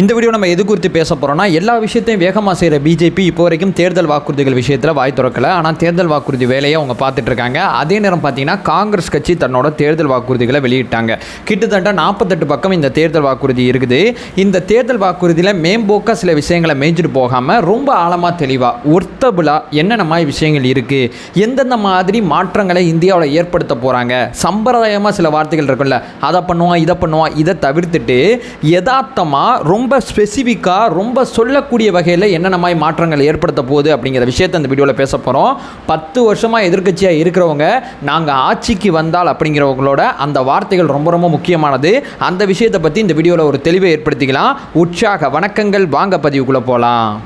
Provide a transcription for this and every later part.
இந்த வீடியோ நம்ம எது குறித்து பேச போகிறோம்னா, எல்லா விஷயத்தையும் வேகமாக செய்கிற பிஜேபி இப்போ வரைக்கும் தேர்தல் வாக்குறுதிகள் விஷயத்தில் வாய் திறக்கலை. ஆனால் தேர்தல் வாக்குறுதி வேலையை அவங்க பார்த்துட்டு இருக்காங்க. அதே நேரம் பார்த்தீங்கன்னா காங்கிரஸ் கட்சி தன்னோட தேர்தல் வாக்குறுதிகளை வெளியிட்டாங்க. கிட்டத்தட்ட 48 பக்கம் இந்த தேர்தல் வாக்குறுதி இருக்குது. இந்த தேர்தல் வாக்குறுதியில் மேம்போக்காக சில விஷயங்களை மேய்ஞ்சிட்டு போகாமல் ரொம்ப ஆழமாக தெளிவாக ஒர்த்தபுளாக என்னென்ன மாதிரி விஷயங்கள் இருக்குது, எந்தெந்த மாதிரி மாற்றங்களை இந்தியாவில் ஏற்படுத்த போகிறாங்க, சம்பிரதாயமாக சில வார்த்தைகள் இருக்குல்ல, அதை பண்ணுவோம் இதை பண்ணுவோம், இதை தவிர்த்துட்டு யதார்த்தமாக ரொம்ப ஸ்பெசிஃபிக்காக ரொம்ப சொல்லக்கூடிய வகையில் என்னென்ன மாதிரி மாற்றங்கள் ஏற்படுத்த போகுது அப்படிங்கிற விஷயத்தை இந்த வீடியோவில் பேச போகிறோம். 10 வருஷமாக எதிர்க்கட்சியாக இருக்கிறவங்க நாங்கள் ஆட்சிக்கு வந்தால் அப்படிங்கிறவங்களோட அந்த வார்த்தைகள் ரொம்ப ரொம்ப முக்கியமானது. அந்த விஷயத்தை பற்றி இந்த வீடியோவில் ஒரு தெளிவை ஏற்படுத்திக்கலாம். உற்சாக வணக்கங்கள், வாங்க பதிவுக்குள்ளே போகலாம்.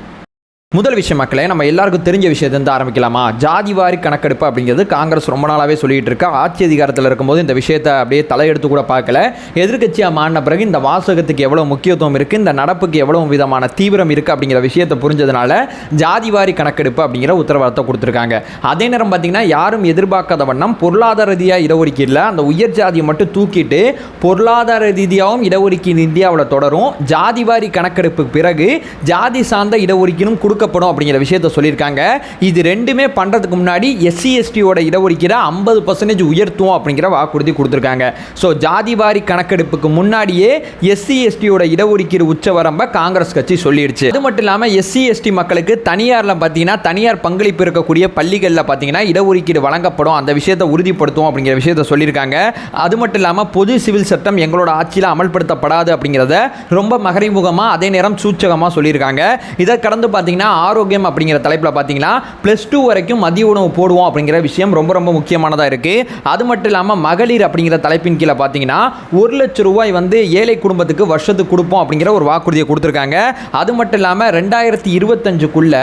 முதல் விஷயம் மக்களே, நம்ம எல்லாருக்கும் தெரிஞ்ச விஷயத்தை ஆரம்பிக்கலாமா? ஜாதிவாரி கணக்கெடுப்பு அப்படிங்கிறது காங்கிரஸ் ரொம்ப நாளாகவே சொல்லிட்டு இருக்கா. ஆட்சி அதிகாரத்தில் இருக்கும்போது இந்த விஷயத்தை அப்படியே தலையெடுத்து கூட பார்க்கல. எதிர்க்கட்சியாக மாறின பிறகு இந்த வாசகத்துக்கு எவ்வளோ முக்கியத்துவம் இருக்குது, இந்த நடப்புக்கு எவ்வளோ விதமான தீவிரம் இருக்குது அப்படிங்கிற விஷயத்தை புரிஞ்சதுனால ஜாதிவாரி கணக்கெடுப்பு அப்படிங்கிற உத்தரவாதத்தை கொடுத்துருக்காங்க. அதே நேரம் பார்த்தீங்கன்னா யாரும் எதிர்பார்க்காத வண்ணம் பொருளாதார ரீதியாக இடஒதுக்கீடில் அந்த உயர் ஜாதியை மட்டும் தூக்கிட்டு பொருளாதார ரீதியாகவும் இடஒதுக்கீடு இந்தியாவில் தொடரும். ஜாதிவாரி கணக்கெடுப்பு பிறகு ஜாதி சார்ந்த இடஒதுக்கீடும் கொடுக்கப்படும் அப்படிங்கிற விஷயத்தை சொல்லியிருக்காங்க. இது ரெண்டுமே பண்ணுறதுக்கு முன்னாடி எஸ்சி எஸ்டியோட இடஒதுக்கீடை 50% உயர்த்துவோம் அப்படிங்கிற வாக்குறுதி கொடுத்துருக்காங்க. ஸோ ஜாதிவாரி கணக்கெடுப்புக்கு முன்னாடியே எஸ்சி எஸ்டியோட இடஒதுக்கீடு உச்சவரம்பை காங்கிரஸ் கட்சி சொல்லிடுச்சு. அது மட்டும் இல்லாமல் எஸ்சி எஸ்டி மக்களுக்கு தனியாரில் பார்த்தீங்கன்னா தனியார் பங்களிப்பு இருக்கக்கூடிய பள்ளிகளில் பார்த்தீங்கன்னா இடஒதுக்கீடு வழங்கப்படும், அந்த விஷயத்தை உறுதிப்படுத்துவோம் அப்படிங்கிற விஷயத்தை சொல்லியிருக்காங்க. அது மட்டும் இல்லாமல் பொது சிவில் சட்டம் எங்களோட ஆட்சியில் அமல்படுத்தப்படாது அப்படிங்கிறத ரொம்ப மறைமுகமாக அதே நேரம் சூச்சகமாக சொல்லியிருக்காங்க. இதை கடந்து பார்த்தீங்கன்னா ஆரோக்கியம் அப்படிங்கிற தலைப்பில் பார்த்தீங்கன்னா +2 வரைக்கும் மதிய உணவு போடுவோம் அப்படிங்கிற விஷயம் ரொம்ப ரொம்ப முக்கியமானதாக இருக்குது. அது மட்டும் இல்லாமல் மகளிர் அப்படிங்கிற தலைப்பின் கீழே பார்த்தீங்கன்னா 1 லட்சம் ரூபாய் ஏழை குடும்பத்துக்கு வருஷத்துக்கு கொடுப்போம் அப்படிங்கிற ஒரு வாக்குறுதியை கொடுத்துருக்காங்க. அது மட்டும் இல்லாமல் 2025க்குள்ள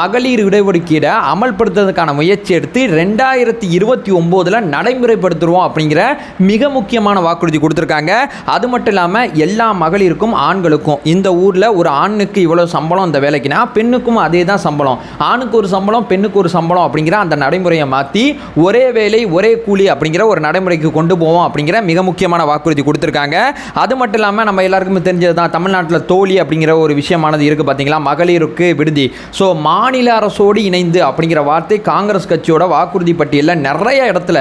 மகளிர் இடஒதுக்கீடை அமல்படுத்துறதுக்கான முயற்சி எடுத்து 2029 நடைமுறைப்படுத்துவோம் அப்படிங்கிற மிக முக்கியமான வாக்குறுதி கொடுத்துருக்காங்க. அது மட்டும் இல்லாமல் எல்லா மகளிருக்கும் ஆண்களுக்கும் இந்த ஊரில் ஒரு ஆணுக்கு இவ்வளோ சம்பளம் இந்த வேலைக்குனா பெண்ணுக்கும் அதே தான் சம்பளம், ஆணுக்கு ஒரு சம்பளம் பெண்ணுக்கு ஒரு சம்பளம் அப்படிங்கிற அந்த நடைமுறையை மாற்றி ஒரே வேலை ஒரே கூலி அப்படிங்கிற ஒரு நடைமுறைக்கு கொண்டு போவோம் அப்படிங்கிற மிக முக்கியமான வாக்குறுதி கொடுத்துருக்காங்க. அது மட்டும் இல்லாமல் நம்ம எல்லாருக்குமே தெரிஞ்சது தான் தமிழ்நாட்டில் தோழி அப்படிங்கிற ஒரு விஷயமானது இருக்குது பார்த்தீங்களா, மகளிருக்கு விடுதி. ஸோ மாநில அரசோடு இணைந்து அப்படிங்கிற வார்த்தை காங்கிரஸ் கட்சியோட வாக்குறுதி பட்டியலில் நிறைய இடத்துல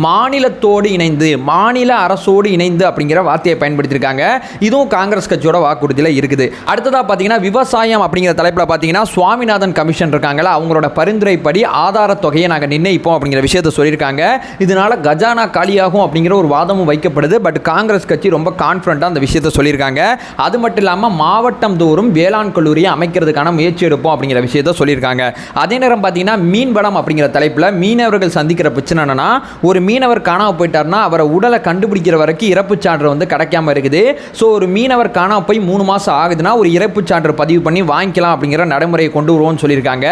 மாநிலத்தோடு இணைந்து மாநில அரசோடு இணைந்து அப்படிங்கிற வார்த்தையை பயன்படுத்தியிருக்காங்க. இதுவும் காங்கிரஸ் கட்சியோட வாக்குறுதியில் இருக்குது. அடுத்ததாக பார்த்தீங்கன்னா விவசாயம் அப்படிங்கிற தலைப்பில் பார்த்தீங்கன்னா சுவாமிநாதன் கமிஷன் இருக்காங்களா, அவங்களோட பரிந்துரைப்படி ஆதார தொகையை நாங்கள் நிர்ணயிப்போம் அப்படிங்கிற விஷயத்தை சொல்லியிருக்காங்க. இதனால கஜானா காலியாகும் அப்படிங்கிற ஒரு வாதமும் வைக்கப்படுது. பட் காங்கிரஸ் கட்சி ரொம்ப கான்ஃபிடண்டாக அந்த விஷயத்தை சொல்லியிருக்காங்க. அது மட்டும் இல்லாமல் மாவட்டம் தோறும் வேளாண் கல்லூரியை அமைக்கிறதுக்கான முயற்சி எடுப்போம் அப்படிங்கிற விஷயத்தை சொல்லியிருக்காங்க. அதே நேரம் பார்த்தீங்கன்னா மீன்வளம் அப்படிங்கிற தலைப்பில் மீனவர்கள் சந்திக்கிற பிரச்சனை என்னன்னா, ஒரு மீனவர் காணாமல் போயிட்டார்னா அவரை உடலை கண்டுபிடிக்கிற வரைக்கும் இறப்பு சான்று கிடைக்காம இருக்குது. ஸோ ஒரு மீனவர் காணாமல் போய் 3 மாதம் ஆகுதுன்னா ஒரு இறப்பு சான்று பதிவு பண்ணி வாங்கிக்கலாம் அப்படிங்கிற நடைமுறையை கொண்டு வருவோம்னு சொல்லியிருக்காங்க.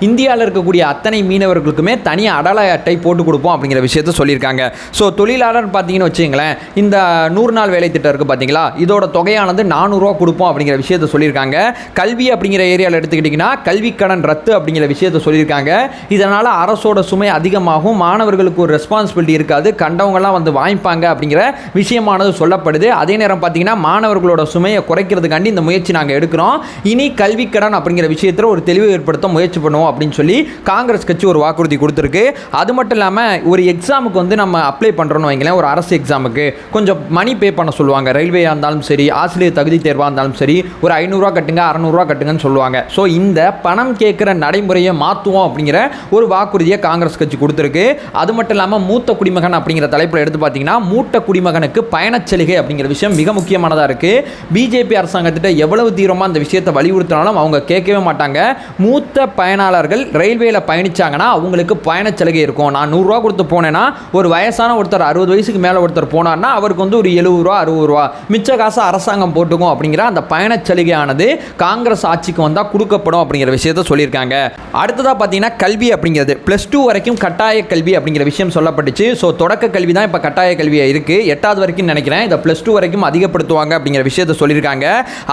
இந்தியாவில் இருக்கக்கூடிய அத்தனை மீனவர்களுக்குமே தனி அடையாள அட்டை போட்டு கொடுப்போம் அப்படிங்கிற விஷயத்தை சொல்லியிருக்காங்க. ஸோ தொழிலாளர் பார்த்தீங்கன்னு வச்சுங்களேன், இந்த 100 நாள் வேலை திட்டம் இருக்குது பார்த்தீங்களா, இதோட தொகையானது 400 ரூபா கொடுப்போம் அப்படிங்கிற விஷயத்தை சொல்லியிருக்காங்க. கல்வி அப்படிங்கிற ஏரியாவில் எடுத்துக்கிட்டிங்கன்னா கல்வி கடன் ரத்து அப்படிங்கிற விஷயத்தை சொல்லியிருக்காங்க. இதனால் அரசோட சுமை அதிகமாகும், மாணவர்களுக்கு ஒரு ரெஸ்பான்சிபிலிட்டி இருக்காது, கண்டவங்கலாம் வாங்கிப்பாங்க அப்படிங்கிற விஷயமானது சொல்லப்படுது. அதே நேரம் பார்த்தீங்கன்னா மாணவர்களோட சுமையை குறைக்கிறதுக்காண்டி இந்த முயற்சி நாங்கள் எடுக்கிறோம். இனி கல்வி கடன் அப்படிங்கிற விஷயத்தில் ஒரு தெளிவு ஏற்படுத்த முயற்சி பண்ணுவோம் அப்படின்னு சொல்லி காங்கிரஸ் கட்சி ஒரு வாக்குறுதி கொடுத்துருக்கு. அது மட்டும் இல்லாமல் ஒரு எக்ஸாமுக்கு நம்ம அப்ளை பண்ணுறோன்னு வைங்களேன், ஒரு அரசு எக்ஸாமுக்கு கொஞ்சம் மணி பே பண்ண சொல்லுவாங்க. ரயில்வேயாக இருந்தாலும் சரி, ஆசிரியர் தகுதி தேர்வாக இருந்தாலும் சரி, ஒரு 500 ரூபா கட்டுங்க 600 ரூபா கட்டுங்கன்னு சொல்லுவாங்க. ஸோ இந்த பணம் கேட்குற நடைமுறையை மாற்றுவோம் அப்படிங்கிற ஒரு வாக்குறுதியை காங்கிரஸ் கட்சி கொடுத்துருக்கு. அது மட்டும் இல்லாமல் மூத்த குடிமகன் அப்படிங்கிற தலைப்பில் எடுத்து பார்த்தீங்கன்னா மூத்த குடிமகனுக்கு பயணச்சலுகை அப்படிங்கிற விஷயம் மிக முக்கியமானதாக இருக்குது. பிஜேபி அரசாங்கத்திட்ட எவ்வளவு தீவிரமாக அந்த விஷயத்தை வலியுறுத்தினாலும் அவங்க கேட்கவே மாட்டாங்க. மூத்த பயனாளர்கள் ரயில்வேல பயணிச்சாங்கன்னா அவங்களுக்கு பயணச்சலுகை இருக்கும். நான் 100 ரூபா கொடுத்து போனேன்னா ஒரு வயசான ஒருத்தர் 60 வயசுக்கு மேலே ஒருத்தர் போனார்னா அவருக்கு ஒரு 70 ரூபா 60 ரூபா மிச்ச காசு அரசாங்கம் போட்டுக்கும் அப்படிங்கிற அந்த பயணச்சலுகையானது காங்கிரஸ் ஆட்சிக்கு வந்தால் கொடுக்கப்படும் அப்படிங்கிற விஷயத்தை சொல்லியிருக்காங்க. அடுத்ததாக பார்த்தீங்கன்னா கல்வி அப்படிங்கிறது +2 வரைக்கும் கட்டாய கல்வி அப்படிங்கிற விஷயம் சொல்லப்பட்டுச்சு. ஸோ தொடக்க கல்வி தான் இப்போ கட்டாய கல்வியாக இருக்குது. 8வது வரைக்கும் நினைக்கிறேன், இதை +2 வரைக்கும் அதிகப்படுத்துவாங்க அப்படிங்கிற விஷயத்தை சொல்லியிருக்காங்க.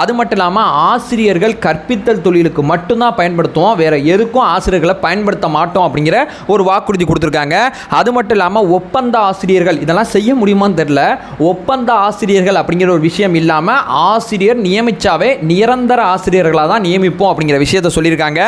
அது மட்டும் இல்லாமல் ஆசிரியர்கள் கற்பித்தல் தொழிலுக்கு மட்டும் மட்டும்தான் பயன்படுத்துவோம், வேற எதுக்கும் ஆசிரியர்களை பயன்படுத்த மாட்டோம் அப்படிங்கிற ஒரு வாக்குறுதி கொடுத்துருக்காங்க. அது மட்டும் இல்லாமல் ஒப்பந்த ஆசிரியர்கள் இதெல்லாம் செய்ய முடியுமான்னு தெரியல. ஒப்பந்த ஆசிரியர்கள் அப்படிங்கிற ஒரு விஷயம் இல்லாமல் ஆசிரியர் நியமிச்சாவே நிரந்தர ஆசிரியர்களாக தான் நியமிப்போம் அப்படிங்கிற விஷயத்தை சொல்லியிருக்காங்க.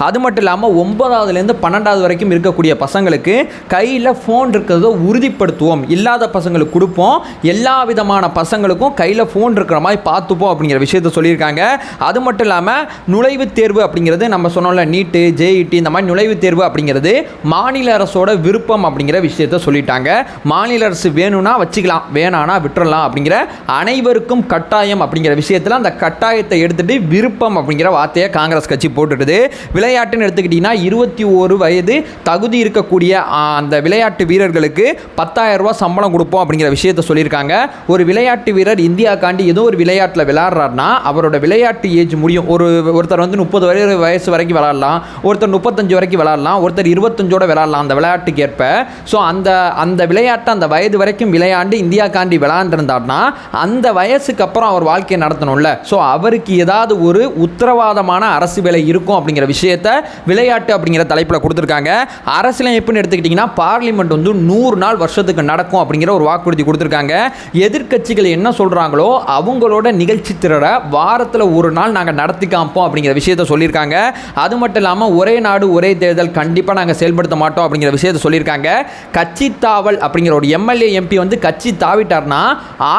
அது மட்டும் இல்லாமல் 9ஆவதுலேருந்து 12ஆவது வரைக்கும் இருக்கக்கூடிய பசங்களுக்கு கையில் ஃபோன் இருக்கிறத உறுதிப்படுத்துவோம், இல்லாத பசங்களுக்கு கொடுப்போம், எல்லா விதமான பசங்களுக்கும் கையில் ஃபோன் இருக்கிற மாதிரி பார்த்துப்போம் அப்படிங்கிற விஷயத்தை சொல்லியிருக்காங்க. அது மட்டும் இல்லாமல் நுழைவுத் தேர்வு அப்படிங்கிறது நம்ம சொன்னோம்ல, நீட்டு ஜேஇடி இந்த மாதிரி நுழைவுத் தேர்வு அப்படிங்கிறது மாநில அரசோட விருப்பம் அப்படிங்கிற விஷயத்தை சொல்லிட்டாங்க. மாநில அரசு வேணும்னா வச்சுக்கலாம், வேணானா விட்டுறலாம் அப்படிங்கிற அனைவருக்கும் கட்டாயம் அப்படிங்கிற விஷயத்தில் அந்த கட்டாயத்தை எடுத்துட்டு விருப்பம் அப்படிங்கிற வார்த்தையை காங்கிரஸ் கட்சி போட்டுடுது. விளையாட்டுன்னு எடுத்துக்கிட்டிங்கன்னா 21 வயது தகுதி இருக்கக்கூடிய அந்த விளையாட்டு வீரர்களுக்கு 10,000 ரூபா சம்பளம் கொடுப்போம் அப்படிங்கிற விஷயத்தை சொல்லியிருக்காங்க. ஒரு விளையாட்டு வீரர் இந்தியாக்காண்டி ஏதோ ஒரு விளையாட்டில் விளையாடுறாருனா அவரோட விளையாட்டு ஏஜ் முடியும். ஒருத்தர் வந்து 30 வயசு வரைக்கும் விளையாடலாம், ஒருத்தர் 35 வரைக்கும் விளையாடலாம், ஒருத்தர் 25ஓட விளையாடலாம் அந்த விளையாட்டுக்கு ஏற்ப. ஸோ அந்த விளையாட்டை அந்த வயது வரைக்கும் விளையாண்டு இந்தியாக்காண்டி விளையாண்டுருந்தார்னா அந்த வயசுக்கு அப்புறம் அவர் வாழ்க்கையை நடத்தணும்ல. ஸோ அவருக்கு ஏதாவது ஒரு உத்தரவாதமான அரசு வேலை இருக்கும் அப்படிங்கிற விஷயத்தை விளையாட்டு அப்படிங்கிற தலைப்பில் கொடுத்துருக்காங்க. அரசியலமைப்புன்னு எடுத்துக்கிட்டிங்கன்னா பார்லிமெண்ட் வந்து 100 நாள் வருஷத்துக்கு நடக்கும் அப்படிங்கிற ஒரு வாக்குறுதி கொடுத்துருக்காங்க. எதிர்க்கட்சிகள் என்ன சொல்கிறாங்களோ அவங்களோட நிகழ்ச்சி திறட வாரத்தில் ஒரு நாள் நாங்கள் நடத்தி காப்போம் அப்படிங்கிற விஷயத்தை சொல்லியிருக்காங்க. அது மட்டும் இல்லாமல் ஒரே நாடு ஒரே தேர்தல் கண்டிப்பாக நாங்கள் செயல்படுத்த மாட்டோம் அப்படிங்கிற விஷயத்தை சொல்லியிருக்காங்க. கட்சி தாவல் அப்படிங்கிற ஒரு எம்எல்ஏ எம்பி வந்து கட்சி தாவிட்டார்னா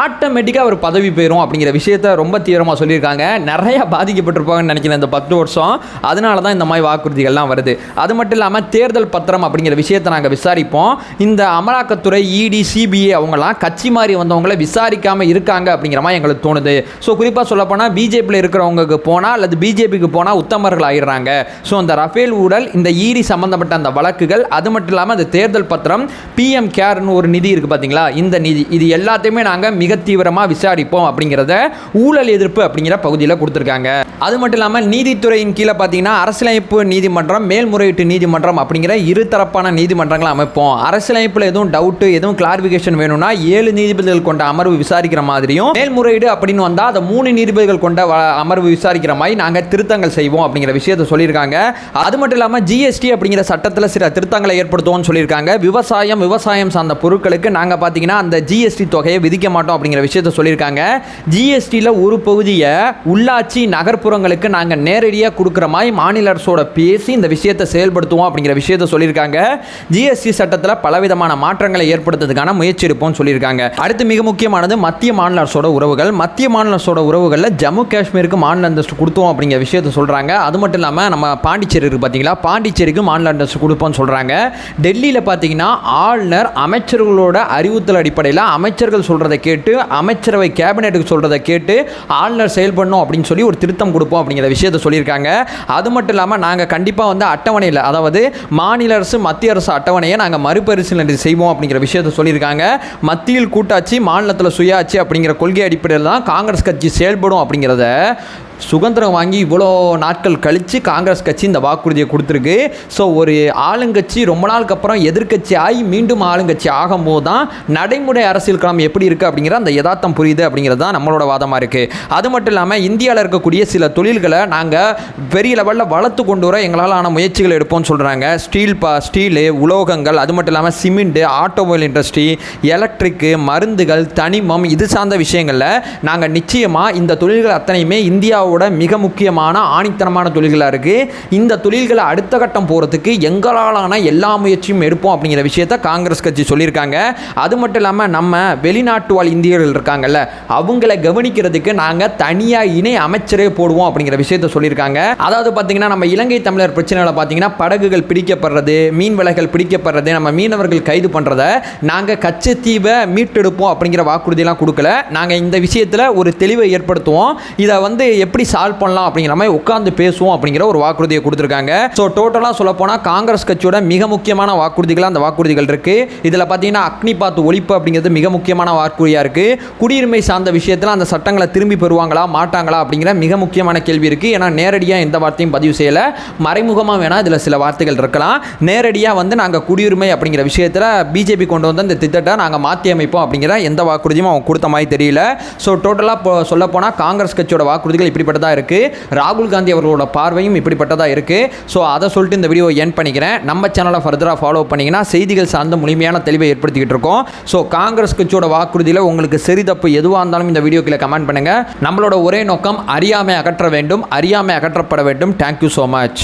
ஆட்டோமேட்டிக்காக அவர் பதவி போயிடும் அப்படிங்கிற விஷயத்தை ரொம்ப தீவிரமாக சொல்லியிருக்காங்க. நிறைய பாதிக்கப்பட்டிருப்பாங்கன்னு நினைக்கிறேன் இந்த 10 வருஷம். அதனால தான் இந்த மாதிரி வாக்குறுதிகள்லாம் வருது. அது மட்டும் இல்லாமல் தேர்தல் பத்திரம் அப்படிங்கிற விஷயத்தை நாங்கள் விசாரிப்போம். இந்த அமலாக்கத்துறை, இடி, சிபிஐ அவங்கலாம் கட்சி மாறி வந்தவங்களை விசாரிக்காமல் இருக்காங்க அப்படிங்கிற மாதிரி எங்களுக்கு தோணுது. ஸோ குறிப்பாக சொல்லப்போனால் பிஜேபியில் இருக்கிறவங்களுக்கு போனால் அல்லது பிஜேபிக்கு போனால் உத்தமர்கள் ஆகிடுறாங்க. ஸோ அந்த ரஃபேல் ஊழல், இந்த இடி சம்பந்தப்பட்ட அந்த வழக்குகள், அது மட்டும் இல்லாமல் அந்த தேர்தல் பத்திரம், பிஎம் கேர்னு ஒரு நிதி இருக்குது பார்த்தீங்களா, இந்த நிதி, இது எல்லாத்தையுமே நாங்கள் மிக தீவிரமாக விசாரிப்போம் அப்படிங்கிறத ஊழல் எதிர்ப்பு அப்படிங்கிற பகுதியில் கொடுத்துருக்காங்க. அது மட்டும் இல்லாமல் நீதித்துறையின் கீழே பார்த்தீங்கன்னா அரசியலமைப்பு நீதிமன்றம், மேல்முறையீட்டு நீதிமன்றம் அப்படிங்கிற இருதரப்பான நீதிமன்றங்களை அமைப்போம். அரசியலமைப்பில் எதுவும் டவுட்டு, எதுவும் கிளாரிஃபிகேஷன் வேணும்னா 7 நீதிபதிகள் கொண்ட அமர்வு விசாரிக்கிற மாதிரியும், மேல்முறையீடு அப்படின்னு வந்தால் அதை 3 நீதிபதிகள் கொண்ட அமர்வு விசாரிக்கிற மாதிரி நாங்கள் திருத்தங்கள் செய்வோம் அப்படிங்கிற விஷயத்தை சொல்லியிருக்காங்க. அது மட்டும் இல்லாமல் ஜிஎஸ்டி அப்படிங்கிற சட்டத்தில் சில திருத்தங்களை ஏற்படுத்துவோம்னு சொல்லியிருக்காங்க. விவசாயம் சார்ந்த பொருட்களுக்கு நாங்கள் பார்த்தீங்கன்னா அந்த ஜிஎஸ்டி தொகையை விதிக்க மாட்டோம் அப்படிங்கிற விஷயத்தை சொல்லியிருக்காங்க. ஜிஎஸ்டியில் ஒரு பகுதியை உள்ளாட்சி நகர்ப்புறங்களுக்கு நாங்கள் நேரடியாக கொடுக்குற மாதிரி மாநில அரசோட பேசி இந்த விஷயத்தை செயல்படுத்துவோம் அப்படிங்கிற விஷயத்தை சொல்லியிருக்காங்க. ஜிஎஸ்டி சட்டத்தில் பலவிதமான மாற்றங்களை ஏற்படுத்துறதுக்கான முயற்சி எடுப்போம்னு சொல்லியிருக்காங்க. அடுத்து மிக முக்கியமானது மத்திய மாநில அரசோட உறவுகள். மத்திய மாநில அரசோட உறவுகளில் ஜம்மு காஷ்மீருக்கு மாநில அந்தஸ்து கொடுத்தோம் அப்படிங்கிற விஷயத்தை சொல்கிறாங்க. அது மட்டும் இல்லாமல் நம்ம பாண்டிச்சேரி இருக்குது பார்த்தீங்களா, பாண்டிச்சேரிக்கு மாநில அந்தஸ்து கொடுப்போம்னு சொல்கிறாங்க. டெல்லியில் பார்த்தீங்கன்னா ஆளுநர் அமைச்சர்களோட அறிவுறுத்தல் அடிப்படையில் அமைச்சர்கள் சொல்கிறத கேட்டு, அமைச்சரவை கேபினெட்டுக்கு சொல்கிறத கேட்டு ஆளுநர் செயல்படணும் அப்படின்னு சொல்லி ஒரு திருத்தம் கொடுப்போம் அப்படிங்கிற விஷயத்தை சொல்லியிருக்காங்க. அது மட்டும் இல்லாமல் நாங்கள் கண்டிப்பாக வந்து அட்டவணையில், அதாவது மாநில அரசு மத்திய அரசு அட்டவணையை நாங்கள் மறுபரிசீலனை செய்வோம் அப்படிங்கிற விஷயத்தை சொல்லியிருக்காங்க. மத்தியில் கூட்டாட்சி, மாநிலத்தில் சுயாட்சி அப்படிங்கிற கொள்கை அடிப்படையில் தான் காங்கிரஸ் கட்சி செயல்படும் அப்படிங்கிறத சுதந்திரம் வாங்கி இவ்வளோ நாட்கள் கழித்து காங்கிரஸ் கட்சி இந்த வாக்குறுதியை கொடுத்துருக்கு. ஸோ ஒரு ஆளுங்கட்சி ரொம்ப நாளுக்கு அப்புறம் எதிர்க்கட்சி ஆகி மீண்டும் ஆளுங்கட்சி ஆகும்போது தான் நடைமுறை அரசியல் களம் எப்படி இருக்குது அப்படிங்கிற அந்த யதார்த்தம் புரியுது அப்படிங்கிறது தான் நம்மளோட வாதமாக இருக்குது. அது மட்டும் இல்லாமல் இந்தியாவில் இருக்கக்கூடிய சில தொழில்களை நாங்கள் பெரிய லெவலில் வளர்த்து கொண்டு வர எங்களால் ஆன முயற்சிகள் எடுப்போம்னு சொல்கிறாங்க. ஸ்டீலு, உலோகங்கள், அது மட்டும் இல்லாமல் சிமெண்ட்டு, ஆட்டோமொபைல் இண்டஸ்ட்ரி, எலக்ட்ரிக்கு, மருந்துகள், தனிமம், இது சார்ந்த விஷயங்களில் நாங்கள் நிச்சயமாக இந்த தொழில்கள் அத்தனையுமே இந்தியாவோட மிக முக்கியமான ஆணித்தனமான தொழில்களாக இருக்குது. இந்த தொழில்களை அடுத்த கட்டம் போகிறதுக்கு எங்களாலான எல்லா முயற்சியும் எடுப்போம் அப்படிங்கிற விஷயத்த காங்கிரஸ் கட்சி சொல்லியிருக்காங்க. அது மட்டும் இல்லாமல் நம்ம வெளிநாட்டு வாழ் இந்தியர்கள் இருக்காங்கல்ல, அவங்கள கவனிக்கிறதுக்கு நாங்கள் தனியாக இணை அமைச்சரே போடுவோம் அப்படிங்கிற விஷயத்த சொல்லியிருக்காங்க. அதாவது பார்த்தீங்கன்னா நம்ம இலங்கை தமிழர் பிரச்சனைகளை பார்த்தீங்கன்னா படகுகள் பிடிக்கப்படுறது, மீன் விலைகள் பிடிக்கப்படுறது, நம்ம மீனவர்கள் கைது பண்ணுறத நாங்கள் கச்சத்தீவை மீட்டெடுப்போம் அப்படிங்கிற வாக்குறுதியெல்லாம் கொடுக்கல. நாங்கள் இந்த விஷயத்தில் ஒரு தெளிவை ஏற்படுத்துவோம், இதை வந்து எப்படி சால்வ் பண்ணலாம் அப்படிங்கிற மாதிரி உட்கார்ந்து பேசுவோம் அப்படிங்கிற ஒரு வாக்குறுதியை கொடுத்துருக்காங்க. ஸோ டோட்டலாக சொல்ல போனால் காங்கிரஸ் கட்சியோட மிக முக்கியமான வாக்குறுதிகள் அந்த வாக்குறுதிகள் இருக்குது. இதில் பார்த்தீங்கன்னா அக்னிபாத் ஒழிப்பு அப்படிங்கிறது மிக முக்கியமான வாக்குறுதியாக இருக்குது. குடியுரிமை சார்ந்த விஷயத்தில் அந்த சட்டங்களை திரும்பி பெறுவாங்களா மாட்டாங்களா அப்படிங்கிற மிக முக்கியமான கேள்வி இருக்குது. ஏன்னா நேரடியாக எந்த வார்த்தையும் பதிவு செய்யலை, மறைமுகமாக வேணால் இதில் சில வார்த்தைகள் இருக்கலாம். நேரடியாக வந்து நாங்கள் குடியுரிமை அப்படிங்கிற விஷயத்தில் பிஜேபி கொண்டு வந்த இந்த திட்டத்தை நாங்கள் மாற்றி அமைப்போம் அப்படிங்கிற எந்த வாக்குறுதியும் அவங்க கொடுத்த மாதிரி தெரியல. ஸோ டோட்டலாக சொல்லப்போனால் காங்கிரஸ் கட்சியோட வாக்குறுதிகள் இப்படி இப்படிப்பட்டதாக இருக்குது, ராகுல் காந்தி அவர்களோட பார்வையும் இப்படிப்பட்டதாக இருக்குது. ஸோ அதை சொல்லிட்டு இந்த வீடியோ என் பண்ணிக்கிறேன். நம்ம சேனலை ஃபர்தராக ஃபாலோ பண்ணிங்கன்னா செய்திகள் சார்ந்த முழுமையான தெளிவை ஏற்படுத்திக்கிட்டு இருக்கோம். ஸோ காங்கிரஸ் கட்சியோட வாக்குறுதியில் உங்களுக்கு சரி தப்பு எதுவாக இருந்தாலும் இந்த வீடியோக்குள்ள கமெண்ட் பண்ணுங்கள். நம்மளோட ஒரே நோக்கம் அறியாமை அகற்ற வேண்டும், அறியாமை அகற்றப்பட வேண்டும். Thank you so much.